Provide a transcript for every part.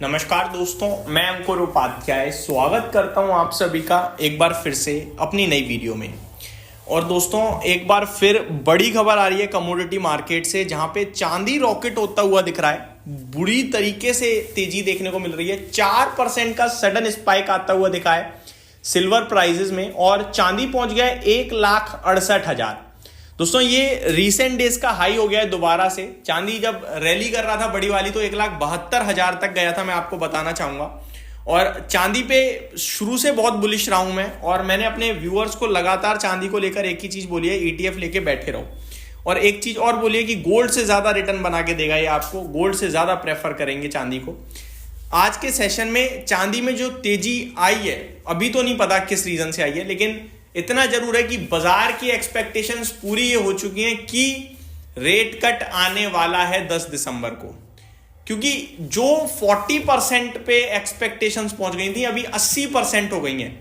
नमस्कार दोस्तों, मैं अंकुर उपाध्याय स्वागत करता हूं आप सभी का एक बार फिर से अपनी नई वीडियो में। और दोस्तों एक बार फिर बड़ी खबर आ रही है कमोडिटी मार्केट से, जहां पे चांदी रॉकेट होता हुआ दिख रहा है। बुरी तरीके से तेजी देखने को मिल रही है। 4% का सडन स्पाइक आता हुआ दिखा है सिल्वर प्राइसेस में, और चांदी पहुंच गया है 1,68,000। दोस्तों ये रीसेंट डेज का हाई हो गया है दोबारा से। चांदी जब रैली कर रहा था बड़ी वाली तो 1,72,000 तक गया था, मैं आपको बताना चाहूंगा। और चांदी पे शुरू से बहुत बुलिश रहा हूं मैं, और मैंने अपने व्यूअर्स को लगातार चांदी को लेकर एक ही चीज बोली है, ETF लेके बैठे रहो। और एक चीज और बोली है कि गोल्ड से ज्यादा रिटर्न बना के देगा ये आपको, गोल्ड से ज्यादा प्रेफर करेंगे चांदी को। आज के सेशन में चांदी में जो तेजी आई है, अभी तो नहीं पता किस रीजन से आई है, लेकिन इतना जरूर है कि बाजार की एक्सपेक्टेशंस पूरी ये हो चुकी हैं कि रेट कट आने वाला है 10 दिसंबर को। क्योंकि जो 40% पे एक्सपेक्टेशंस पहुंच गई थी, अभी 80% हो गई हैं।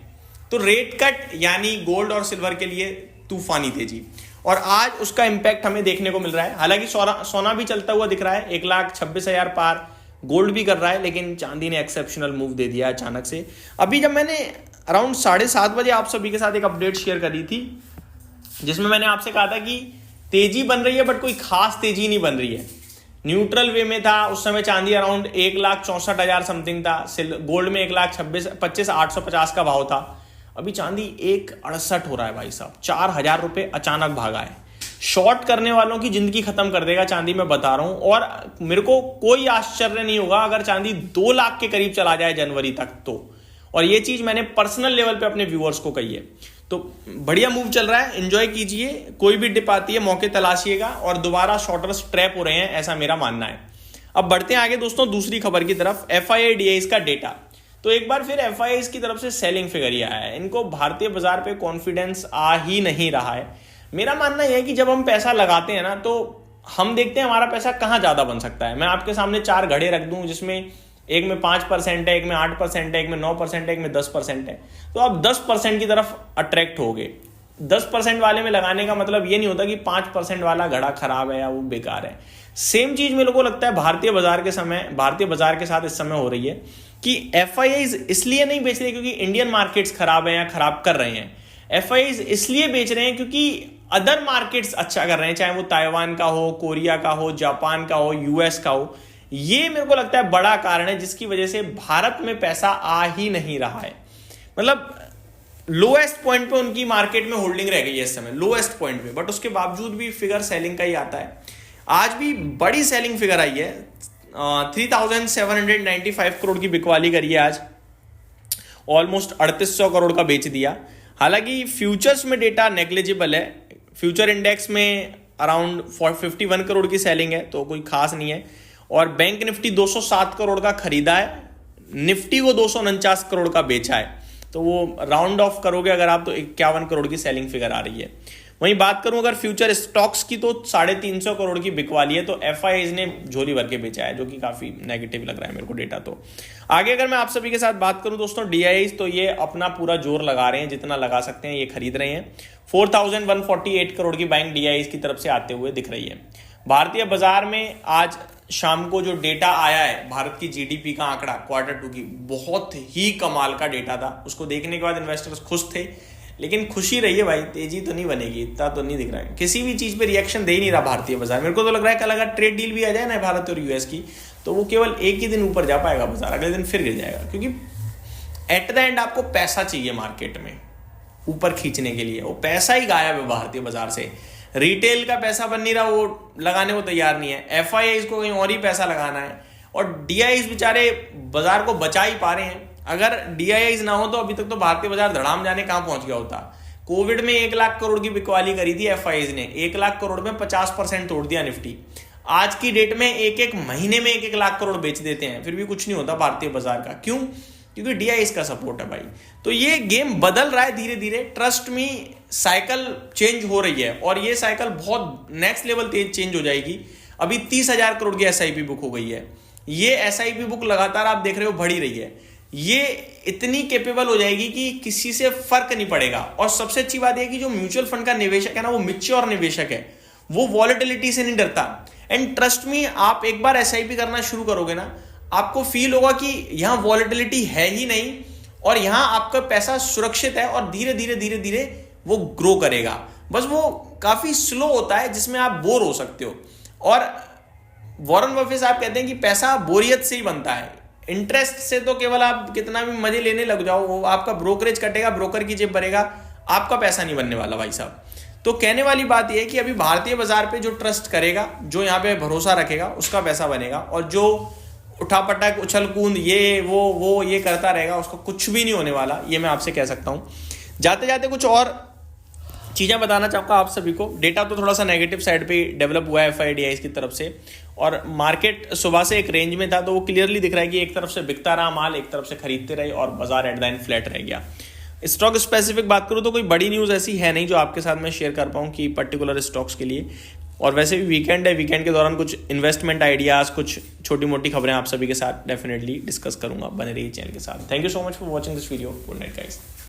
तो रेट कट यानी गोल्ड और सिल्वर के लिए तूफानी तेजी, और आज उसका इंपैक्ट हमें देखने को मिल रहा है। हालांकि सोना भी चलता हुआ दिख रहा है, 1,26,000 पार गोल्ड भी कर रहा है, लेकिन चांदी ने एक्सेप्शनल मूव दे दिया अचानक से। अभी जब मैंने अराउंड 7:30 बजे आप सभी के साथ एक अपडेट शेयर करी थी, जिसमें मैंने आपसे कहा था कि तेजी बन रही है बट कोई खास तेजी नहीं बन रही है, न्यूट्रल वे में था। उस समय चांदी अराउंड 1,64,000 समथिंग था, गोल्ड में 1,25,850 का भाव था। अभी चांदी 1,68 हो रहा है भाई साहब, 4,000 रुपये अचानक भागा है। शॉर्ट करने वालों की जिंदगी खत्म कर देगा चांदी, मैं बता रहा हूं। और मेरे को कोई आश्चर्य नहीं होगा अगर चांदी 2 लाख के करीब चला जाए जनवरी तक तो। और ये चीज मैंने पर्सनल लेवल पे अपने व्यूअर्स को कही है। तो बढ़िया मूव चल रहा है, एंजॉय कीजिए। कोई भी डिप आती है मौके तलाशिएगा, और दोबारा शॉर्टर्स ट्रैप हो रहे हैं, ऐसा मेरा मानना है। अब बढ़ते हैं आगे दोस्तों दूसरी खबर की तरफ, FII का डेटा। तो एक बार फिर FII की तरफ से सेलिंग फिगर ही आया है। इनको भारतीय बाजार पे कॉन्फिडेंस आ ही नहीं रहा है। मेरा मानना यह है कि जब हम पैसा लगाते हैं ना, तो हम देखते हैं हमारा पैसा कहां ज्यादा बन सकता है। मैं आपके सामने 4 घड़े रख दूं, जिसमें एक में 5% है, एक में 8% है, एक में 9% है, एक में 10% है। तो आप 10% की तरफ अट्रैक्ट हो गए। 10% वाले में लगाने का मतलब ये नहीं होता कि 5% वाला घड़ा खराब है या वो बेकार है। सेम चीज मेरे को लगता है भारतीय बाजार के साथ इस समय हो रही है कि FIIs इसलिए नहीं बेच रहे क्योंकि इंडियन मार्केट्स खराब है या खराब कर रहे हैं। FIIs इसलिए बेच रहे हैं क्योंकि अदर मार्केट्स अच्छा कर रहे हैं, चाहे वो ताइवान का हो, कोरिया का हो, जापान का हो, US का हो। ये मेरे को लगता है बड़ा कारण है जिसकी वजह से भारत में पैसा आ ही नहीं रहा है। मतलब लोएस्ट पॉइंट पे उनकी मार्केट में होल्डिंग रह गई है इस समय, लोएस्ट पॉइंट पे, बट उसके बावजूद भी फिगर सेलिंग का ही आता है। आज भी बड़ी सेलिंग फिगर आई है, 3,795 करोड़ की बिकवाली करी है आज, ऑलमोस्ट 3,800 करोड़ का बेच दिया। हालांकि फ्यूचर्स में डेटा नेग्लिजिबल है। फ्यूचर इंडेक्स में अराउंड 51 करोड़ की सेलिंग है, तो कोई खास नहीं है। और बैंक निफ्टी 207 करोड़ का खरीदा है, निफ्टी को 249 करोड़ का बेचा है। तो वो राउंड ऑफ करोगे अगर आप, तो 51 करोड़ की सेलिंग फिगर आ रही है। वहीं बात करूं अगर फ्यूचर स्टॉक्स की, तो 350 करोड़ की बिकवाली है। तो FIIs ने झोली भर के बेचा है, जो कि काफी नेगेटिव लग रहा है मेरे को डेटा। तो आगे अगर मैं आप सभी के साथ बात करूं दोस्तों, DIIs तो ये अपना पूरा जोर लगा रहे हैं, जितना लगा सकते हैं ये खरीद रहे हैं। 4,148 करोड़ की बाइंग DIIs की तरफ से आते हुए दिख रही है। भारतीय बाजार में आज शाम को जो डेटा आया है, भारत की GDP का आंकड़ा Q2 की, बहुत ही कमाल का डेटा था। उसको देखने के बाद इन्वेस्टर्स खुश थे, लेकिन खुशी रही है भाई, तेजी तो नहीं बनेगी, इतना तो नहीं दिख रहा है। किसी भी चीज पे रिएक्शन दे ही नहीं रहा भारतीय बाजार। मेरे को तो लग रहा है कल अगर ट्रेड डील भी आ जाए ना भारत और US की, तो वो केवल एक ही दिन ऊपर जा पाएगा बाजार, अगले दिन फिर गिर जाएगा। क्योंकि एट द एंड आपको पैसा चाहिए मार्केट में ऊपर खींचने के लिए, वो पैसा ही गायब है भारतीय बाजार से। रिटेल का पैसा बन नहीं रहा, वो लगाने को तैयार नहीं है। FIIs को कहीं और ही पैसा लगाना है, और DIIs बेचारे बाजार को बचा ही पा रहे हैं। अगर DIIs ना हो तो अभी तक तो भारतीय बाजार धड़ाम जाने कहां पहुंच गया होता। कोविड में 1 लाख करोड़ की बिकवाली करी थी FIIs ने, 1 लाख करोड़ में 50% तोड़ दिया निफ्टी। आज की डेट में एक महीने में 1 लाख करोड़ बेच देते हैं, फिर भी कुछ नहीं होता भारतीय बाजार का। क्यों? क्योंकि DIIs का सपोर्ट है भाई। तो ये गेम बदल रहा है धीरे धीरे, ट्रस्ट मी। साइकिल चेंज हो रही है, और ये साइकिल बहुत नेक्स्ट लेवल तेज चेंज हो जाएगी। अभी 30,000 करोड़ की SIP बुक हो गई है। ये SIP बुक लगातार आप देख रहे हो बढ़ ही रही है। ये इतनी कैपेबल हो जाएगी कि किसी से फर्क नहीं पड़ेगा। और सबसे अच्छी बात यह कि जो म्यूचुअल फंड का निवेशक है ना, वो मैच्योर निवेशक है, वो वॉलेटिलिटी से नहीं डरता। एंड ट्रस्ट मी, आप एक बार SIP करना शुरू करोगे ना, आपको फील होगा कि यहाँ वॉलेटिलिटी है ही नहीं और यहाँ आपका पैसा सुरक्षित है और धीरे धीरे धीरे धीरे वो ग्रो करेगा। बस वो काफी स्लो होता है जिसमें आप बोर हो सकते हो। और वॉरेन बफेट साहब कहते हैं कि पैसा बोरियत से ही बनता है, इंटरेस्ट से तो केवल आप कितना भी मजे लेने लग जाओ, वो आपका ब्रोकरेज कटेगा, ब्रोकर की जेब भरेगा, आपका पैसा नहीं बनने वाला भाई साहब। तो कहने वाली बात यह है कि अभी भारतीय बाजार पे जो ट्रस्ट करेगा, जो यहाँ पे भरोसा रखेगा, उसका पैसा बनेगा। और जो उठापटक उछल कूद ये वो ये करता रहेगा, उसका कुछ भी नहीं होने वाला, ये मैं आपसे कह सकता हूँ। जाते जाते कुछ और चीज़ें बताना चाहूँगा आप सभी को। डेटा तो थोड़ा सा नेगेटिव साइड पे डेवलप हुआ है FIDIs की तरफ से, और मार्केट सुबह से एक रेंज में था, तो वो क्लियरली दिख रहा है कि एक तरफ से बिकता रहा माल, एक तरफ से खरीदते रहे और बाजार एट द एंड फ्लैट रह गया। स्टॉक स्पेसिफिक बात करूँ तो कोई बड़ी न्यूज़ ऐसी है नहीं जो आपके साथ मैं शेयर कर पाऊँ कि पर्टिकुलर स्टॉक्स के लिए। और वैसे भी वीकेंड है, वीकेंड के दौरान कुछ इन्वेस्टमेंट आइडियाज़, कुछ छोटी मोटी खबरें आप सभी के साथ डेफिनेटली डिस्कस करूंगा। बने रहिए चैनल के साथ। Thank you so much for watching this video. Good night guys.